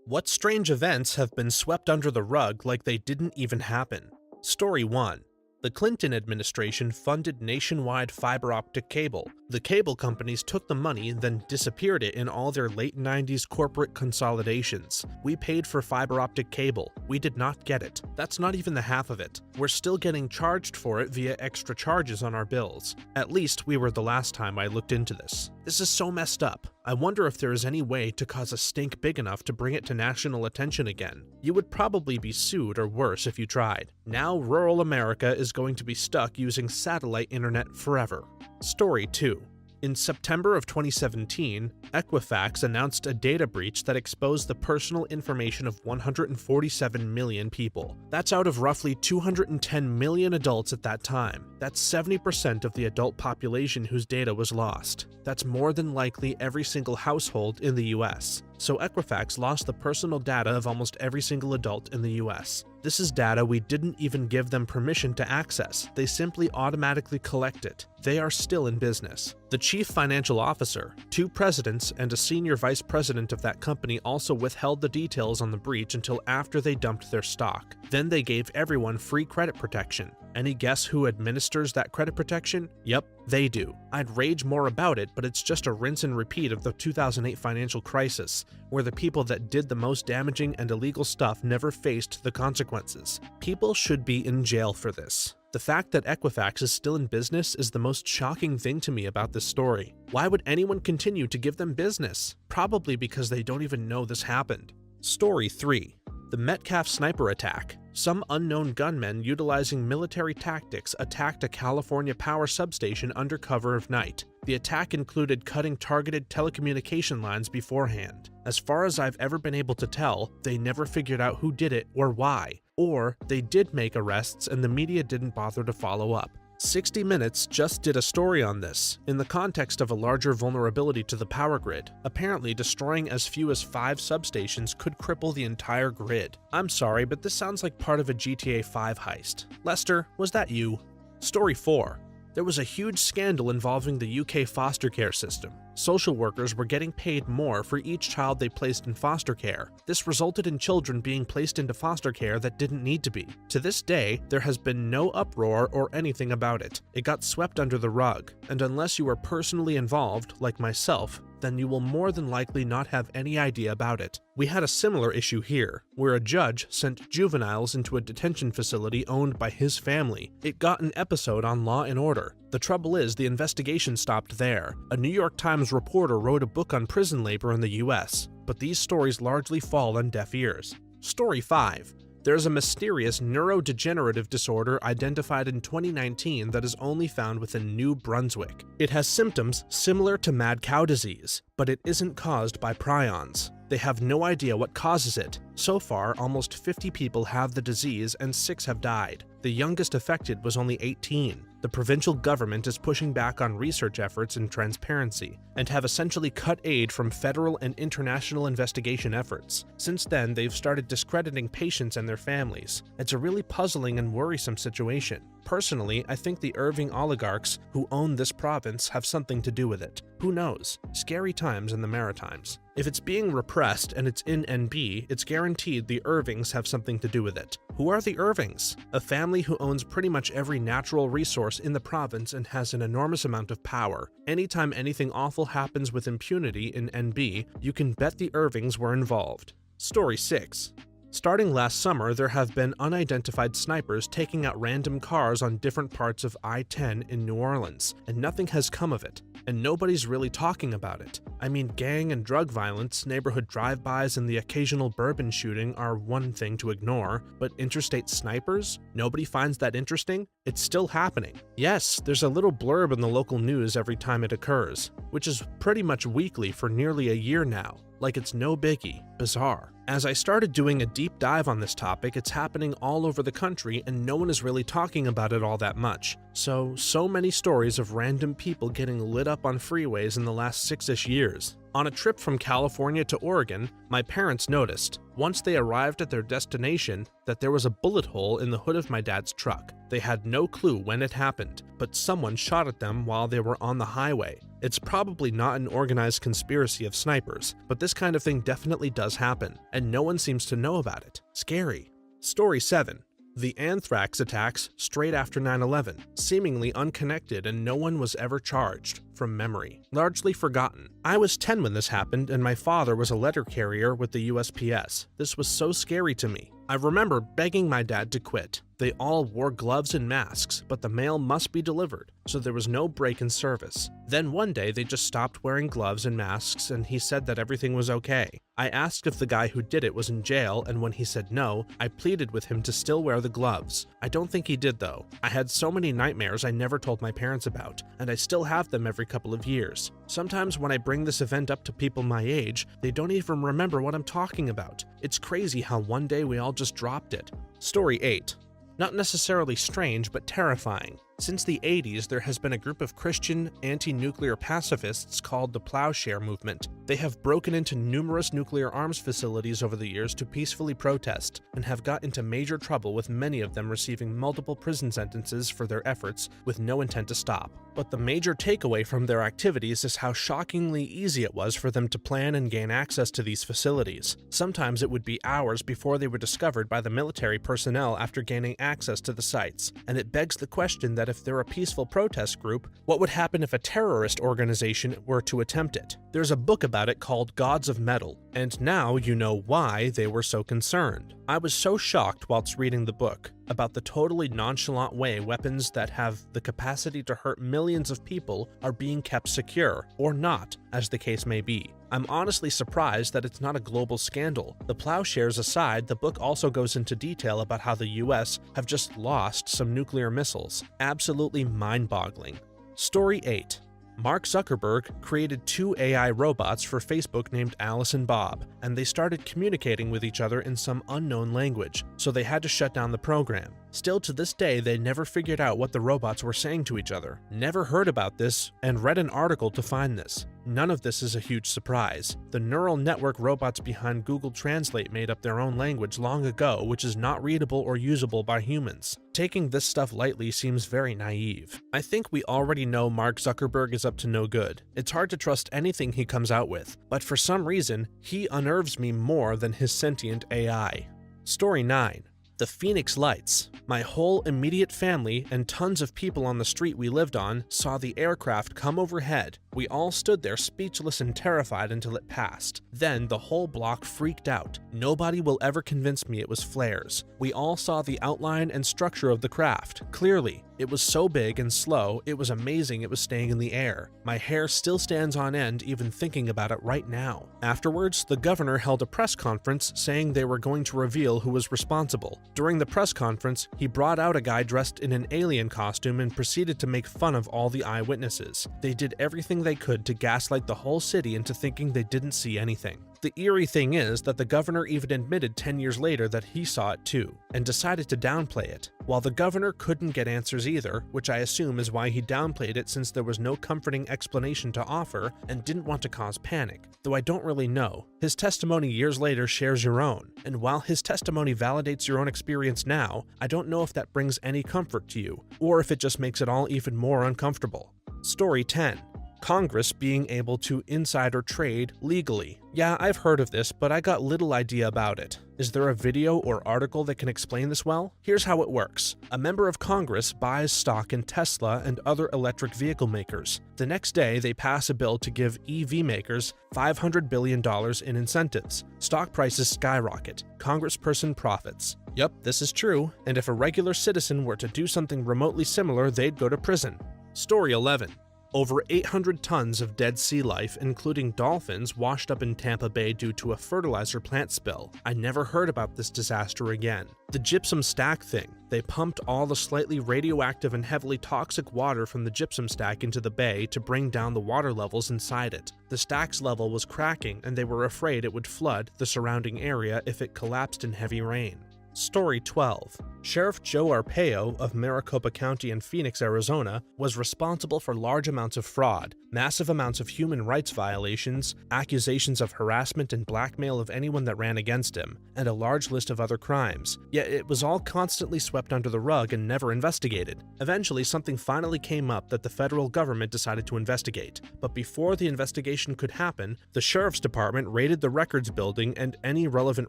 What strange events have been swept under the rug like they didn't even happen? Story 1. The Clinton administration funded nationwide fiber optic cable. The cable companies took the money, then disappeared it in all their late 90s corporate consolidations. We paid for fiber optic cable. We did not get it. That's not even the half of it. We're still getting charged for it via extra charges on our bills. At least we were the last time I looked into this. This is so messed up. I wonder if there is any way to cause a stink big enough to bring it to national attention again. You would probably be sued or worse if you tried. Now rural America is going to be stuck using satellite internet forever. Story 2. In September of 2017, Equifax announced a data breach that exposed the personal information of 147 million people. That's out of roughly 210 million adults at that time. That's 70% of the adult population whose data was lost. That's more than likely every single household in the US. So Equifax lost the personal data of almost every single adult in the US. This is data we didn't even give them permission to access. They simply automatically collect it. They are still in business. The chief financial officer, 2 presidents, and a senior vice president of that company also withheld the details on the breach until after they dumped their stock. Then they gave everyone free credit protection. Any guess who administers that credit protection? Yep, they do. I'd rage more about it, but it's just a rinse and repeat of the 2008 financial crisis, where the people that did the most damaging and illegal stuff never faced the consequences. People should be in jail for this. The fact that Equifax is still in business is the most shocking thing to me about this story. Why would anyone continue to give them business? Probably because they don't even know this happened. Story 3. The Metcalf sniper attack. Some unknown gunmen utilizing military tactics attacked a California power substation under cover of night. The attack included cutting targeted telecommunication lines beforehand. As far as I've ever been able to tell, they never figured out who did it or why. Or they did make arrests and the media didn't bother to follow up. 60 Minutes just did a story on this, in the context of a larger vulnerability to the power grid. Apparently, destroying as few as 5 substations could cripple the entire grid. I'm sorry, but this sounds like part of a GTA 5 heist. Lester, was that you? Story 4. There was a huge scandal involving the UK foster care system. Social workers were getting paid more for each child they placed in foster care. This resulted in children being placed into foster care that didn't need to be. To this day, there has been no uproar or anything about it. It got swept under the rug, and unless you were personally involved, like myself, then you will more than likely not have any idea about it. We had a similar issue here, where a judge sent juveniles into a detention facility owned by his family. It got an episode on Law and Order. The trouble is, the investigation stopped there. A New York Times reporter wrote a book on prison labor in the US, but these stories largely fall on deaf ears. Story 5. There's a mysterious neurodegenerative disorder identified in 2019 that is only found within New Brunswick. It has symptoms similar to mad cow disease, but it isn't caused by prions. They have no idea what causes it. So far, almost 50 people have the disease and 6 have died. The youngest affected was only 18. The provincial government is pushing back on research efforts and transparency, and have essentially cut aid from federal and international investigation efforts. Since then, they've started discrediting patients and their families. It's a really puzzling and worrisome situation. Personally, I think the Irving oligarchs who own this province have something to do with it. Who knows? Scary times in the Maritimes. If it's being repressed and it's in NB, it's guaranteed the Irvings have something to do with it. Who are the Irvings? A family who owns pretty much every natural resource in the province and has an enormous amount of power. Anytime anything awful happens with impunity in NB, you can bet the Irvings were involved. Story 6. Starting last summer, there have been unidentified snipers taking out random cars on different parts of I-10 in New Orleans, and nothing has come of it. And nobody's really talking about it. I mean, gang and drug violence, neighborhood drive-bys, and the occasional bourbon shooting are one thing to ignore, but interstate snipers? Nobody finds that interesting? It's still happening. Yes, there's a little blurb in the local news every time it occurs, which is pretty much weekly for nearly a year now. Like it's no biggie. Bizarre. As I started doing a deep dive on this topic, it's happening all over the country and no one is really talking about it all that much. So many stories of random people getting lit up on freeways in the last 6-ish years. On a trip from California to Oregon, my parents noticed, once they arrived at their destination, that there was a bullet hole in the hood of my dad's truck. They had no clue when it happened, but someone shot at them while they were on the highway. It's probably not an organized conspiracy of snipers, but this kind of thing definitely does happen, and no one seems to know about it. Scary. Story 7. The anthrax attacks straight after 9/11, seemingly unconnected and no one was ever charged, from memory. Largely forgotten. I was 10 when this happened and my father was a letter carrier with the USPS. This was so scary to me. I remember begging my dad to quit. They all wore gloves and masks, but the mail must be delivered, so there was no break in service. Then one day they just stopped wearing gloves and masks and he said that everything was okay. I asked if the guy who did it was in jail, and when he said no, I pleaded with him to still wear the gloves. I don't think he did though. I had so many nightmares I never told my parents about, and I still have them every couple of years. Sometimes when I bring this event up to people my age, they don't even remember what I'm talking about. It's crazy how one day we all just dropped it. Story 8. Not necessarily strange, but terrifying. Since the 80s, there has been a group of Christian anti-nuclear pacifists called the Plowshare Movement. They have broken into numerous nuclear arms facilities over the years to peacefully protest, and have got into major trouble, with many of them receiving multiple prison sentences for their efforts with no intent to stop. But the major takeaway from their activities is how shockingly easy it was for them to plan and gain access to these facilities. Sometimes it would be hours before they were discovered by the military personnel after gaining access to the sites, and it begs the question that if they're a peaceful protest group, what would happen if a terrorist organization were to attempt it? There's a book about it called Gods of Metal, and now you know why they were so concerned. I was so shocked whilst reading the book about the totally nonchalant way weapons that have the capacity to hurt millions of people are being kept secure, or not, as the case may be. I'm honestly surprised that it's not a global scandal. The plowshares aside, the book also goes into detail about how the US have just lost some nuclear missiles. Absolutely mind-boggling. Story 8. Mark Zuckerberg created 2 AI robots for Facebook named Alice and Bob, and they started communicating with each other in some unknown language, so they had to shut down the program. Still to this day, they never figured out what the robots were saying to each other. Never heard about this, and read an article to find this. None of this is a huge surprise. The neural network robots behind Google Translate made up their own language long ago, which is not readable or usable by humans. Taking this stuff lightly seems very naive. I think we already know Mark Zuckerberg is up to no good. It's hard to trust anything he comes out with, but for some reason, he unnerves me more than his sentient AI. Story 9. The Phoenix Lights. My whole immediate family and tons of people on the street we lived on saw the aircraft come overhead. We all stood there speechless and terrified until it passed. Then the whole block freaked out. Nobody will ever convince me it was flares. We all saw the outline and structure of the craft, clearly. It was so big and slow, it was amazing it was staying in the air. My hair still stands on end even thinking about it right now. Afterwards, the governor held a press conference saying they were going to reveal who was responsible. During the press conference, he brought out a guy dressed in an alien costume and proceeded to make fun of all the eyewitnesses. They did everything they could to gaslight the whole city into thinking they didn't see anything. The eerie thing is that the governor even admitted 10 years later that he saw it too, and decided to downplay it. While the governor couldn't get answers either, which I assume is why he downplayed it since there was no comforting explanation to offer and didn't want to cause panic, though I don't really know. His testimony years later shares your own, and while his testimony validates your own experience now, I don't know if that brings any comfort to you, or if it just makes it all even more uncomfortable. Story 10. Congress being able to insider trade legally. Yeah, I've heard of this, but I got little idea about it. Is there a video or article that can explain this well? Here's how it works. A member of Congress buys stock in Tesla and other electric vehicle makers. The next day, they pass a bill to give EV makers $500 billion in incentives. Stock prices skyrocket. Congressperson profits. Yup, this is true, and if a regular citizen were to do something remotely similar, they'd go to prison. Story 11. Over 800 tons of dead sea life, including dolphins, washed up in Tampa Bay due to a fertilizer plant spill. I never heard about this disaster again. The gypsum stack thing. They pumped all the slightly radioactive and heavily toxic water from the gypsum stack into the bay to bring down the water levels inside it. The stack's level was cracking, and they were afraid it would flood the surrounding area if it collapsed in heavy rain. Story 12. Sheriff Joe Arpaio of Maricopa County in Phoenix, Arizona, was responsible for large amounts of fraud, massive amounts of human rights violations, accusations of harassment and blackmail of anyone that ran against him, and a large list of other crimes. Yet it was all constantly swept under the rug and never investigated. Eventually, something finally came up that the federal government decided to investigate. But before the investigation could happen, the sheriff's department raided the records building and any relevant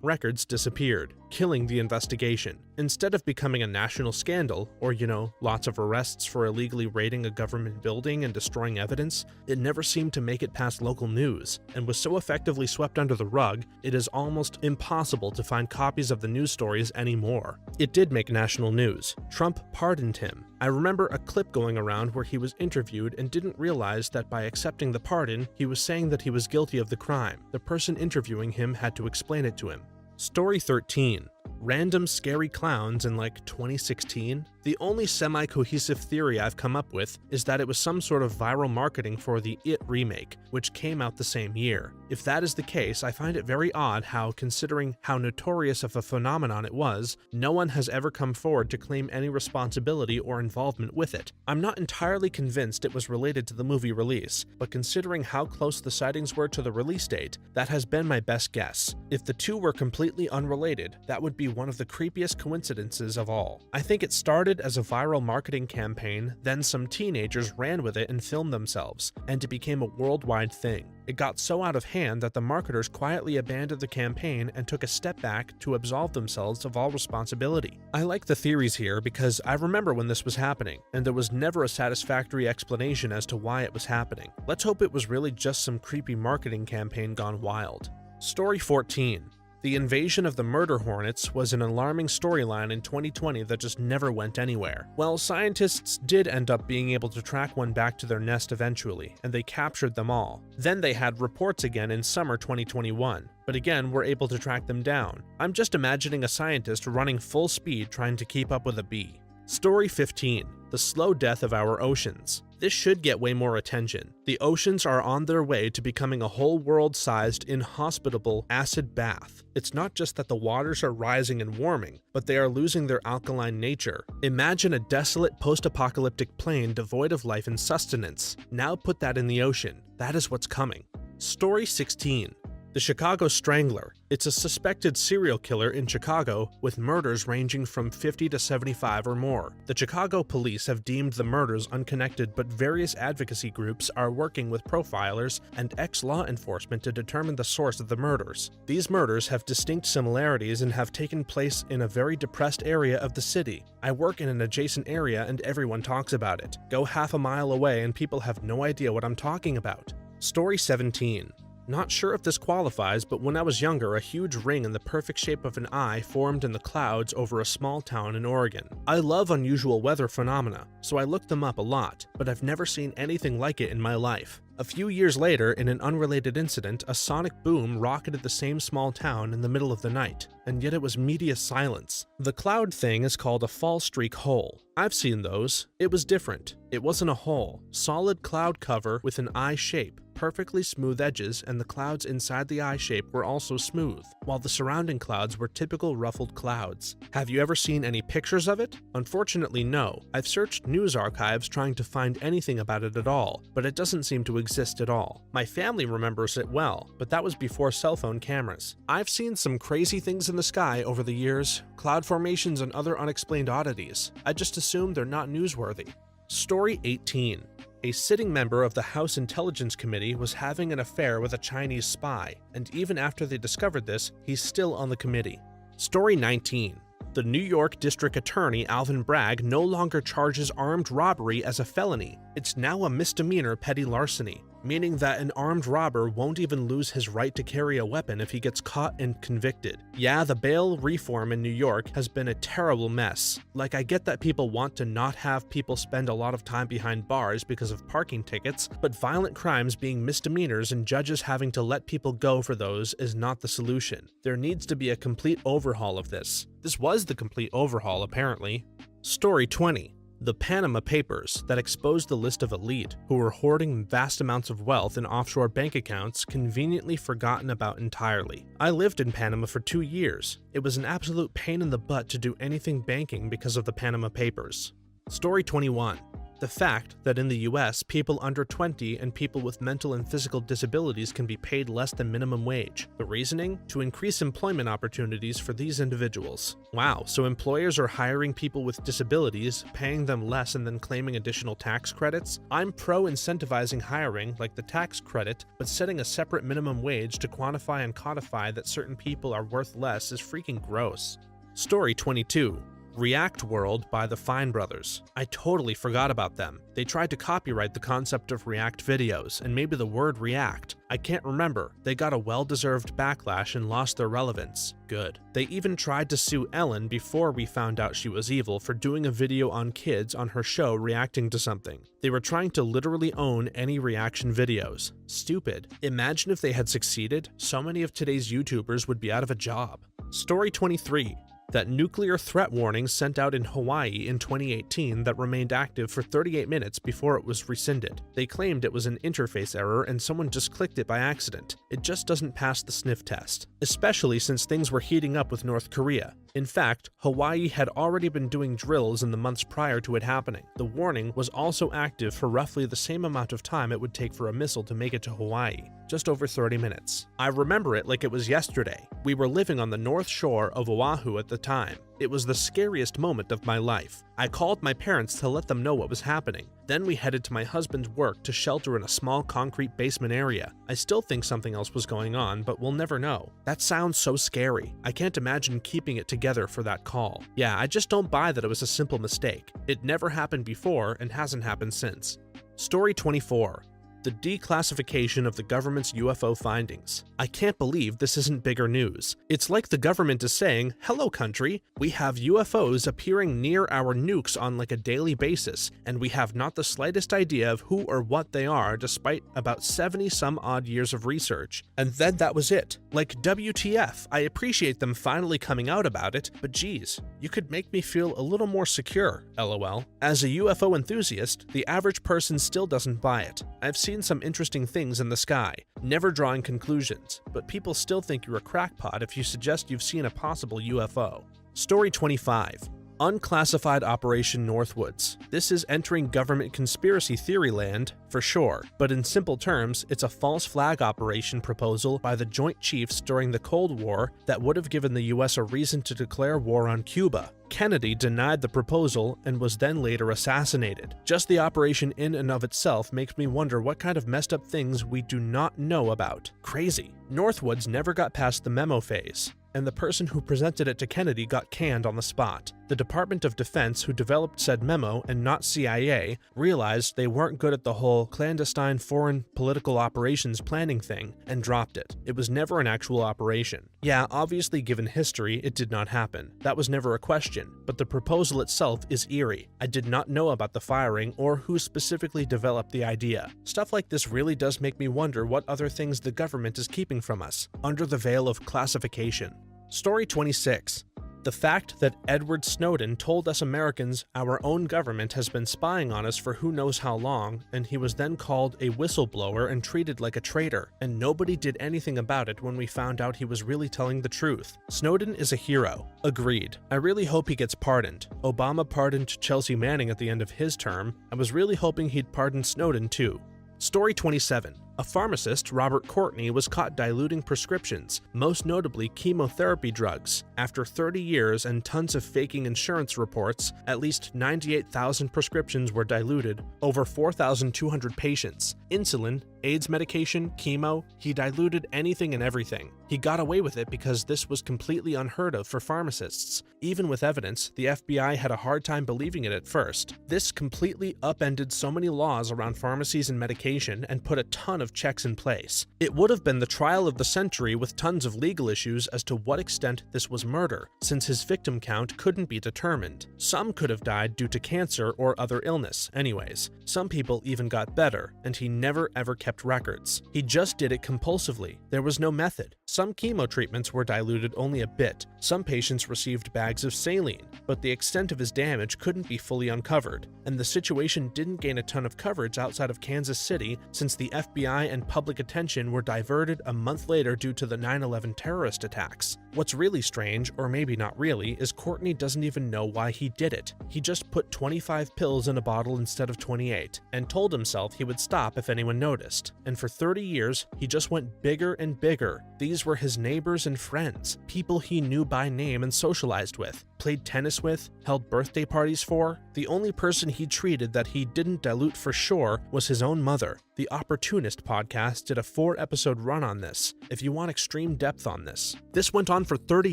records disappeared, killing the investigation. Instead of becoming a national scandal, or lots of arrests for illegally raiding a government building and destroying evidence, it never seemed to make it past local news, and was so effectively swept under the rug, it is almost impossible to find copies of the news stories anymore. It did make national news. Trump pardoned him. I remember a clip going around where he was interviewed and didn't realize that by accepting the pardon, he was saying that he was guilty of the crime. The person interviewing him had to explain it to him. Story 13. Random scary clowns in 2016? The only semi-cohesive theory I've come up with is that it was some sort of viral marketing for the It remake, which came out the same year. If that is the case, I find it very odd how, considering how notorious of a phenomenon it was, no one has ever come forward to claim any responsibility or involvement with it. I'm not entirely convinced it was related to the movie release, but considering how close the sightings were to the release date, that has been my best guess. If the two were completely unrelated, that would be one of the creepiest coincidences of all. I think it started as a viral marketing campaign, then some teenagers ran with it and filmed themselves, and it became a worldwide thing. It got so out of hand that the marketers quietly abandoned the campaign and took a step back to absolve themselves of all responsibility. I like the theories here because I remember when this was happening, and there was never a satisfactory explanation as to why it was happening. Let's hope it was really just some creepy marketing campaign gone wild. Story 14. The invasion of the murder hornets was an alarming storyline in 2020 that just never went anywhere. Well, scientists did end up being able to track one back to their nest eventually, and they captured them all. Then they had reports again in summer 2021, but again were able to track them down. I'm just imagining a scientist running full speed trying to keep up with a bee. Story 15. The slow death of our oceans. This should get way more attention. The oceans are on their way to becoming a whole world-sized, inhospitable acid bath. It's not just that the waters are rising and warming, but they are losing their alkaline nature. Imagine a desolate post-apocalyptic plain devoid of life and sustenance. Now put that in the ocean. That is what's coming. Story 16. The Chicago Strangler. It's a suspected serial killer in Chicago with murders ranging from 50 to 75 or more. The Chicago police have deemed the murders unconnected, but various advocacy groups are working with profilers and ex-law enforcement to determine the source of the murders. These murders have distinct similarities and have taken place in a very depressed area of the city. I work in an adjacent area and everyone talks about it. Go half a mile away and people have no idea what I'm talking about. Story 17. Not sure if this qualifies, but when I was younger, a huge ring in the perfect shape of an eye formed in the clouds over a small town in Oregon. I love unusual weather phenomena, so I looked them up a lot, but I've never seen anything like it in my life. A few years later, in an unrelated incident, a sonic boom rocketed the same small town in the middle of the night, and yet it was media silence. The cloud thing is called a fall streak hole. I've seen those. It was different. It wasn't a hole. Solid cloud cover with an eye shape, perfectly smooth edges, and the clouds inside the eye shape were also smooth, while the surrounding clouds were typical ruffled clouds. Have you ever seen any pictures of it? Unfortunately, no. I've searched news archives trying to find anything about it at all, but it doesn't seem to exist at all. My family remembers it well, but that was before cell phone cameras. I've seen some crazy things in the sky over the years, cloud formations and other unexplained oddities. I just assume they're not newsworthy. Story 18. A sitting member of the House Intelligence Committee was having an affair with a Chinese spy, and even after they discovered this, he's still on the committee. Story 19. The New York District Attorney Alvin Bragg no longer charges armed robbery as a felony. It's now a misdemeanor petty larceny, meaning that an armed robber won't even lose his right to carry a weapon if he gets caught and convicted. Yeah, the bail reform in New York has been a terrible mess. Like, I get that people want to not have people spend a lot of time behind bars because of parking tickets, but violent crimes being misdemeanors and judges having to let people go for those is not the solution. There needs to be a complete overhaul of this. This was the complete overhaul, apparently. Story 20. The Panama Papers that exposed the list of elite who were hoarding vast amounts of wealth in offshore bank accounts conveniently forgotten about entirely. I lived in Panama for 2 years. It was an absolute pain in the butt to do anything banking because of the Panama Papers. Story 21. The fact that in the US, people under 20 and people with mental and physical disabilities can be paid less than minimum wage. The reasoning? To increase employment opportunities for these individuals. Wow, so employers are hiring people with disabilities, paying them less and then claiming additional tax credits? I'm pro incentivizing hiring, like the tax credit, but setting a separate minimum wage to quantify and codify that certain people are worth less is freaking gross. Story 22. React World by the Fine Brothers. I totally forgot about them. They tried to copyright the concept of React videos, and maybe the word React. I can't remember. They got a well-deserved backlash and lost their relevance. Good. They even tried to sue Ellen before we found out she was evil for doing a video on kids on her show reacting to something. They were trying to literally own any reaction videos. Stupid. Imagine if they had succeeded, so many of today's YouTubers would be out of a job. Story 23. That nuclear threat warning sent out in Hawaii in 2018 that remained active for 38 minutes before it was rescinded. They claimed it was an interface error and someone just clicked it by accident. It just doesn't pass the sniff test, especially since things were heating up with North Korea. In fact, Hawaii had already been doing drills in the months prior to it happening. The warning was also active for roughly the same amount of time it would take for a missile to make it to Hawaii, just over 30 minutes. I remember it like it was yesterday. We were living on the north shore of Oahu at the time. It was the scariest moment of my life. I called my parents to let them know what was happening. Then we headed to my husband's work to shelter in a small concrete basement area. I still think something else was going on, but we'll never know. That sounds so scary. I can't imagine keeping it together for that call. Yeah, I just don't buy that it was a simple mistake. It never happened before and hasn't happened since. Story 24. The declassification of the government's UFO findings. I can't believe this isn't bigger news. It's like the government is saying, hello country, we have UFOs appearing near our nukes on like a daily basis, and we have not the slightest idea of who or what they are despite about 70 some odd years of research. And then that was it. Like WTF, I appreciate them finally coming out about it, but geez, you could make me feel a little more secure, lol. As a UFO enthusiast, the average person still doesn't buy it. I've seen some interesting things in the sky, never drawing conclusions, but people still think you're a crackpot if you suggest you've seen a possible UFO. Story 25. Unclassified Operation Northwoods. This is entering government conspiracy theory land for sure, but in simple terms, it's a false flag operation proposal by the Joint Chiefs during the Cold War that would have given the US a reason to declare war on Cuba. Kennedy denied the proposal and was then later assassinated. Just the operation in and of itself makes me wonder what kind of messed up things we do not know about. Crazy. Northwoods never got past the memo phase, and the person who presented it to Kennedy got canned on the spot. The Department of Defense, who developed said memo and not CIA, realized they weren't good at the whole clandestine foreign political operations planning thing and dropped it. It was never an actual operation. Yeah, obviously given history, it did not happen. That was never a question, but the proposal itself is eerie. I did not know about the firing or who specifically developed the idea. Stuff like this really does make me wonder what other things the government is keeping from us, under the veil of classification. Story 26. The fact that Edward Snowden told us Americans our own government has been spying on us for who knows how long, and he was then called a whistleblower and treated like a traitor, and nobody did anything about it when we found out he was really telling the truth. Snowden is a hero. Agreed. I really hope he gets pardoned. Obama pardoned Chelsea Manning at the end of his term. I was really hoping he'd pardon Snowden too. Story 27. A pharmacist, Robert Courtney, was caught diluting prescriptions, most notably chemotherapy drugs. After 30 years and tons of faking insurance reports, at least 98,000 prescriptions were diluted, over 4,200 patients. Insulin, AIDS medication, chemo, he diluted anything and everything. He got away with it because this was completely unheard of for pharmacists. Even with evidence, the FBI had a hard time believing it at first. This completely upended so many laws around pharmacies and medication and put a ton of of checks in place. It would have been the trial of the century with tons of legal issues as to what extent this was murder, since his victim count couldn't be determined. Some could have died due to cancer or other illness, anyways. Some people even got better, and he never ever kept records. He just did it compulsively. There was no method. Some chemo treatments were diluted only a bit. Some patients received bags of saline, but the extent of his damage couldn't be fully uncovered, and the situation didn't gain a ton of coverage outside of Kansas City since the FBI and public attention were diverted a month later due to the 9/11 terrorist attacks. What's really strange, or maybe not really, is Courtney doesn't even know why he did it. He just put 25 pills in a bottle instead of 28, and told himself he would stop if anyone noticed. And for 30 years, he just went bigger and bigger. These were his neighbors and friends, people he knew by name and socialized with, played tennis with, held birthday parties for. The only person he treated that he didn't dilute for sure was his own mother. The Opportunist podcast did a 4-episode run on this, if you want extreme depth on this. This went on for 30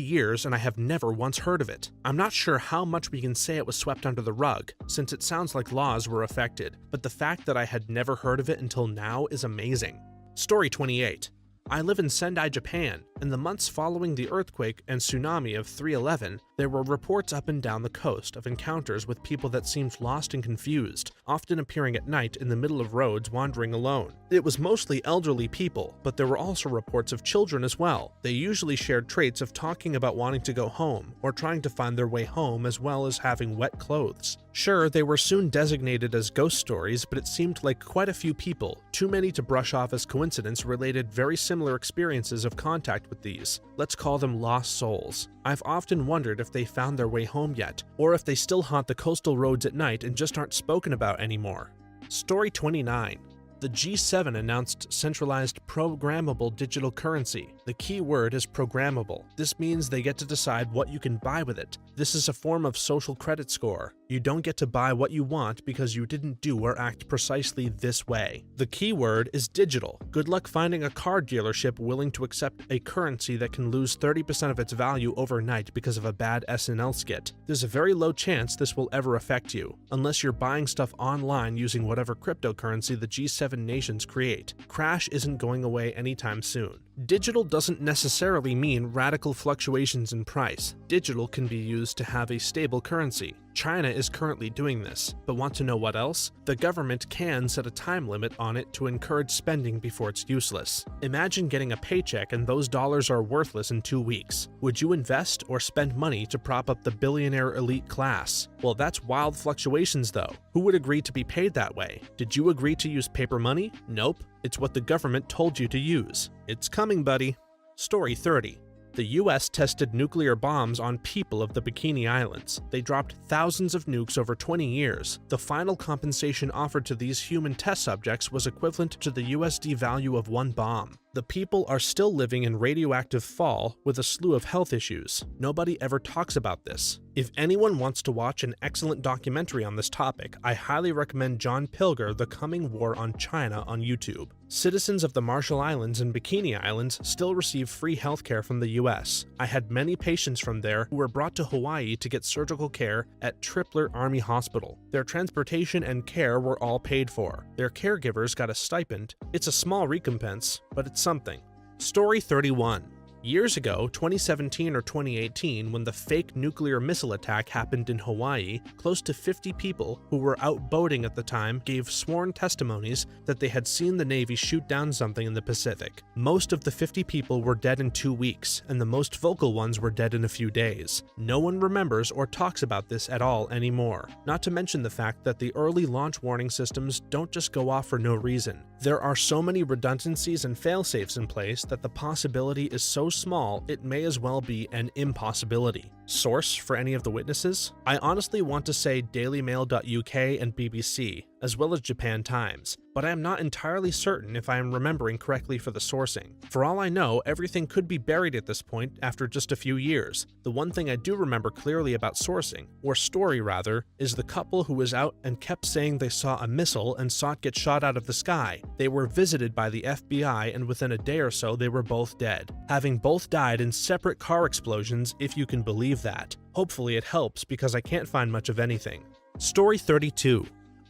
years and I have never once heard of it. I'm not sure how much we can say it was swept under the rug, since it sounds like laws were affected, but the fact that I had never heard of it until now is amazing. Story 28. I live in Sendai, Japan. In the months following the earthquake and tsunami of 3/11, there were reports up and down the coast of encounters with people that seemed lost and confused, often appearing at night in the middle of roads wandering alone. It was mostly elderly people, but there were also reports of children as well. They usually shared traits of talking about wanting to go home or trying to find their way home, as well as having wet clothes. Sure, they were soon designated as ghost stories, but it seemed like quite a few people, too many to brush off as coincidence, related very similar experiences of contact with these. Let's call them lost souls. I've often wondered if they found their way home yet, or if they still haunt the coastal roads at night and just aren't spoken about anymore. Story 29. The G7 announced centralized programmable digital currency. The key word is programmable. This means they get to decide what you can buy with it. This is a form of social credit score. You don't get to buy what you want because you didn't do or act precisely this way. The key word is digital. Good luck finding a car dealership willing to accept a currency that can lose 30% of its value overnight because of a bad SNL skit. There's a very low chance this will ever affect you, unless you're buying stuff online using whatever cryptocurrency the G7 nations create. Crash isn't going away anytime soon. Digital doesn't necessarily mean radical fluctuations in price. Digital can be used to have a stable currency. China is currently doing this, but want to know what else? The government can set a time limit on it to encourage spending before it's useless. Imagine getting a paycheck and those dollars are worthless in 2 weeks. Would you invest or spend money to prop up the billionaire elite class? Well, that's wild fluctuations though. Who would agree to be paid that way? Did you agree to use paper money? Nope. It's what the government told you to use. It's coming, buddy. Story 30. The US tested nuclear bombs on people of the Bikini Islands. They dropped thousands of nukes over 20 years. The final compensation offered to these human test subjects was equivalent to the USD value of one bomb. The people are still living in radioactive fall with a slew of health issues. Nobody ever talks about this. If anyone wants to watch an excellent documentary on this topic, I highly recommend John Pilger, The Coming War on China on YouTube. Citizens of the Marshall Islands and Bikini Islands still receive free healthcare from the US. I had many patients from there who were brought to Hawaii to get surgical care at Tripler Army Hospital. Their transportation and care were all paid for. Their caregivers got a stipend. It's a small recompense, but it's something. Story 31. Years ago, 2017 or 2018, when the fake nuclear missile attack happened in Hawaii, close to 50 people who were out boating at the time gave sworn testimonies that they had seen the Navy shoot down something in the Pacific. Most of the 50 people were dead in 2 weeks, and the most vocal ones were dead in a few days. No one remembers or talks about this at all anymore. Not to mention the fact that the early launch warning systems don't just go off for no reason. There are so many redundancies and failsafes in place that the possibility is so small it may as well be an impossibility. Source for any of the witnesses? I honestly want to say dailymail.uk and BBC, as well as Japan Times, but I am not entirely certain if I am remembering correctly for the sourcing. For all I know, everything could be buried at this point after just a few years. The one thing I do remember clearly about sourcing, or story rather, is the couple who was out and kept saying they saw a missile and saw it get shot out of the sky. They were visited by the FBI and within a day or so they were both dead, having both died in separate car explosions, if you can believe that. Hopefully it helps because I can't find much of anything. Story 32.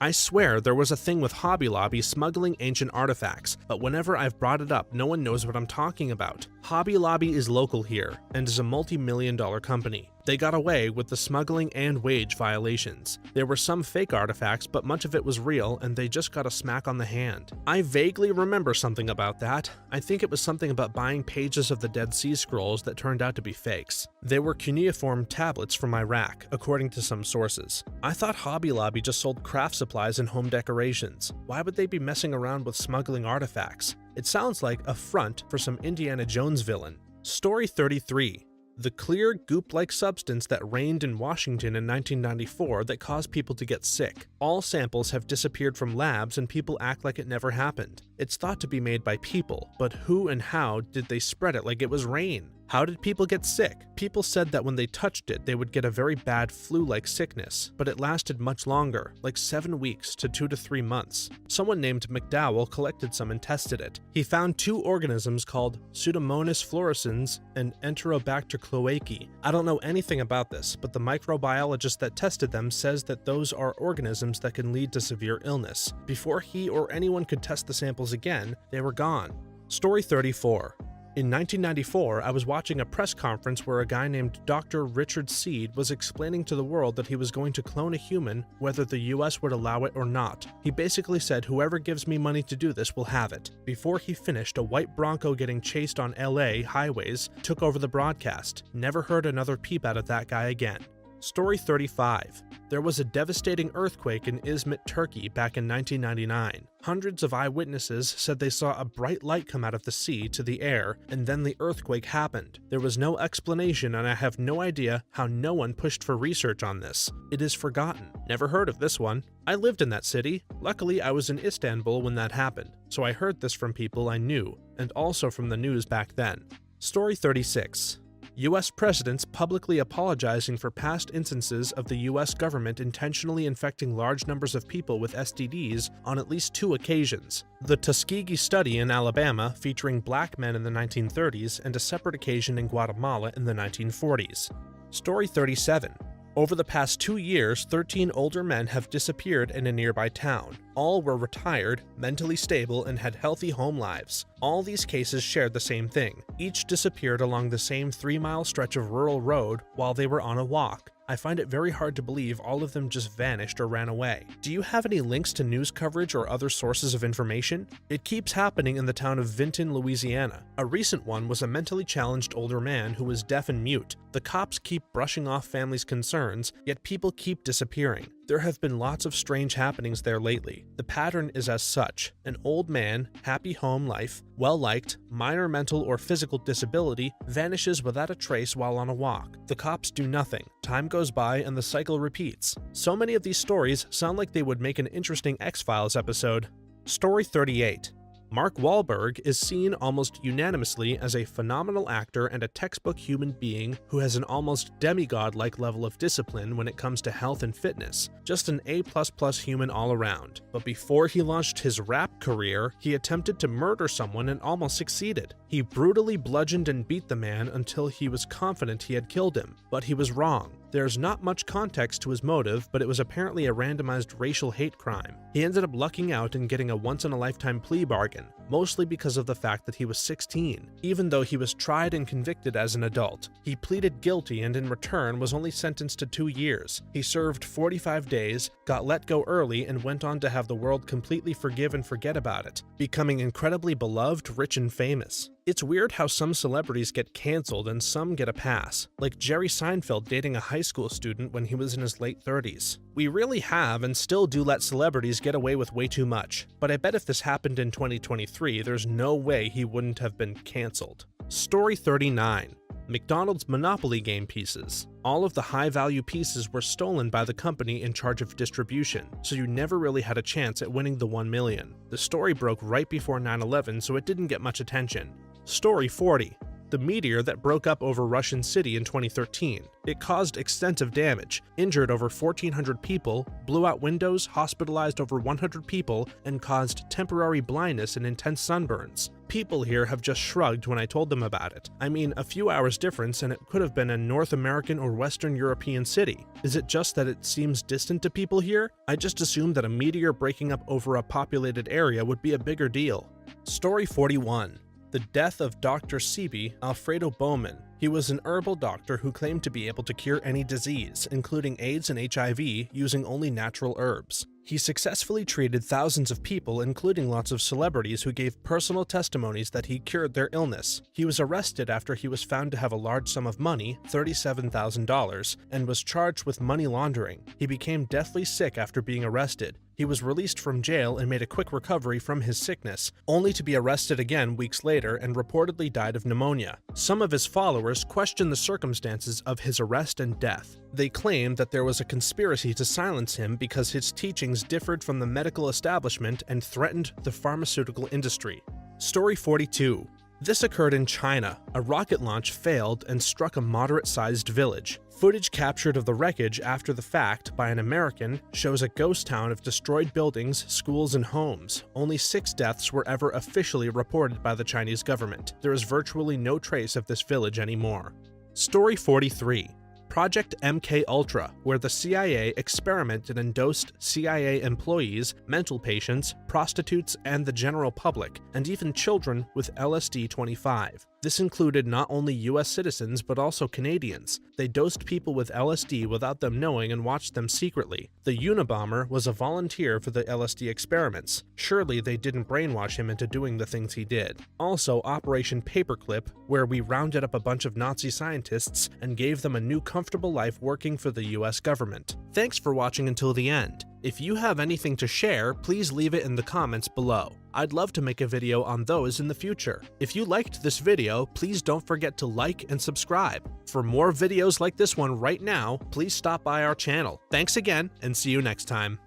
I swear there was a thing with Hobby Lobby smuggling ancient artifacts, but whenever I've brought it up, no one knows what I'm talking about. Hobby Lobby is local here, and is a multi-million-dollar company. They got away with the smuggling and wage violations. There were some fake artifacts, but much of it was real, and they just got a smack on the hand. I vaguely remember something about that. I think it was something about buying pages of the Dead Sea Scrolls that turned out to be fakes. They were cuneiform tablets from Iraq, according to some sources. I thought Hobby Lobby just sold craft supplies and home decorations. Why would they be messing around with smuggling artifacts? It sounds like a front for some Indiana Jones villain. Story 33. The clear, goop-like substance that rained in Washington in 1994 that caused people to get sick. All samples have disappeared from labs and people act like it never happened. It's thought to be made by people, but who and how did they spread it like it was rain? How did people get sick? People said that when they touched it, they would get a very bad flu-like sickness, but it lasted much longer, like 7 weeks to 2 to 3 months. Someone named McDowell collected some and tested it. He found 2 organisms called Pseudomonas fluorescens and Enterobacter cloacae. I don't know anything about this, but the microbiologist that tested them says that those are organisms that can lead to severe illness. Before he or anyone could test the samples again, they were gone. Story 34. In 1994, I was watching a press conference where a guy named Dr. Richard Seed was explaining to the world that he was going to clone a human, whether the US would allow it or not. He basically said, whoever gives me money to do this will have it. Before he finished, a white Bronco getting chased on LA highways took over the broadcast. Never heard another peep out of that guy again. Story 35. There was a devastating earthquake in Izmit, Turkey back in 1999. Hundreds of eyewitnesses said they saw a bright light come out of the sea to the air, and then the earthquake happened. There was no explanation, and I have no idea how no one pushed for research on this. It is forgotten. Never heard of this one. I lived in that city. Luckily, I was in Istanbul when that happened, so I heard this from people I knew, and also from the news back then. Story 36. U.S. presidents publicly apologizing for past instances of the U.S. government intentionally infecting large numbers of people with STDs on at least 2 occasions. The Tuskegee study in Alabama featuring black men in the 1930s and a separate occasion in Guatemala in the 1940s. Story 37. Over the past 2 years, 13 older men have disappeared in a nearby town. All were retired, mentally stable, and had healthy home lives. All these cases shared the same thing. Each disappeared along the same 3-mile stretch of rural road while they were on a walk. I find it very hard to believe all of them just vanished or ran away. Do you have any links to news coverage or other sources of information? It keeps happening in the town of Vinton, Louisiana. A recent one was a mentally challenged older man who was deaf and mute. The cops keep brushing off families' concerns, yet people keep disappearing. There have been lots of strange happenings there lately. The pattern is as such: an old man, happy home life, well-liked, minor mental or physical disability, vanishes without a trace while on a walk. The cops do nothing. Time goes by and the cycle repeats. So many of these stories sound like they would make an interesting X-Files episode. Story 38. Mark Wahlberg is seen almost unanimously as a phenomenal actor and a textbook human being who has an almost demigod-like level of discipline when it comes to health and fitness, just an A++ human all around. But before he launched his rap career, he attempted to murder someone and almost succeeded. He brutally bludgeoned and beat the man until he was confident he had killed him, but he was wrong. There's not much context to his motive, but it was apparently a randomized racial hate crime. He ended up lucking out and getting a once-in-a-lifetime plea bargain, mostly because of the fact that he was 16. Even though he was tried and convicted as an adult, he pleaded guilty and in return was only sentenced to 2 years. He served 45 days, got let go early, and went on to have the world completely forgive and forget about it, becoming incredibly beloved, rich, and famous. It's weird how some celebrities get cancelled and some get a pass, like Jerry Seinfeld dating a high school student when he was in his late 30s. We really have and still do let celebrities get away with way too much, but I bet if this happened in 2023, there's no way he wouldn't have been cancelled. Story 39. McDonald's Monopoly game pieces. All of the high-value pieces were stolen by the company in charge of distribution, so you never really had a chance at winning the 1 million. The story broke right before 9/11, so it didn't get much attention. Story 40. the meteor that broke up over Russian City in 2013. It caused extensive damage, injured over 1,400 people, blew out windows, hospitalized over 100 people, and caused temporary blindness and intense sunburns. People here have just shrugged when I told them about it. I mean, a few hours difference and it could have been a North American or Western European city. Is it just that it seems distant to people here? I just assumed that a meteor breaking up over a populated area would be a bigger deal. Story 41. The death of Dr. Sebi Alfredo Bowman. He was an herbal doctor who claimed to be able to cure any disease, including AIDS and HIV, using only natural herbs. He successfully treated thousands of people, including lots of celebrities who gave personal testimonies that he cured their illness. He was arrested after he was found to have a large sum of money, $37,000, and was charged with money laundering. He became deathly sick after being arrested. He was released from jail and made a quick recovery from his sickness, only to be arrested again weeks later and reportedly died of pneumonia. Some of his followers questioned the circumstances of his arrest and death. They claimed that there was a conspiracy to silence him because his teachings differed from the medical establishment and threatened the pharmaceutical industry. Story 42. This occurred in China. A rocket launch failed and struck a moderate-sized village. Footage captured of the wreckage after the fact by an American shows a ghost town of destroyed buildings, schools, and homes. Only 6 deaths were ever officially reported by the Chinese government. There is virtually no trace of this village anymore. Story 43. Project MKUltra, where the CIA experimented and dosed CIA employees, mental patients, prostitutes, and the general public, and even children with LSD-25. This included not only US citizens but also Canadians. They dosed people with LSD without them knowing and watched them secretly. The Unabomber was a volunteer for the LSD experiments. Surely they didn't brainwash him into doing the things he did. Also, Operation Paperclip, where we rounded up a bunch of Nazi scientists and gave them a new comfortable life working for the US government. Thanks for watching until the end. If you have anything to share, please leave it in the comments below. I'd love to make a video on those in the future. If you liked this video, please don't forget to like and subscribe. For more videos like this one right now, please stop by our channel. Thanks again, and see you next time.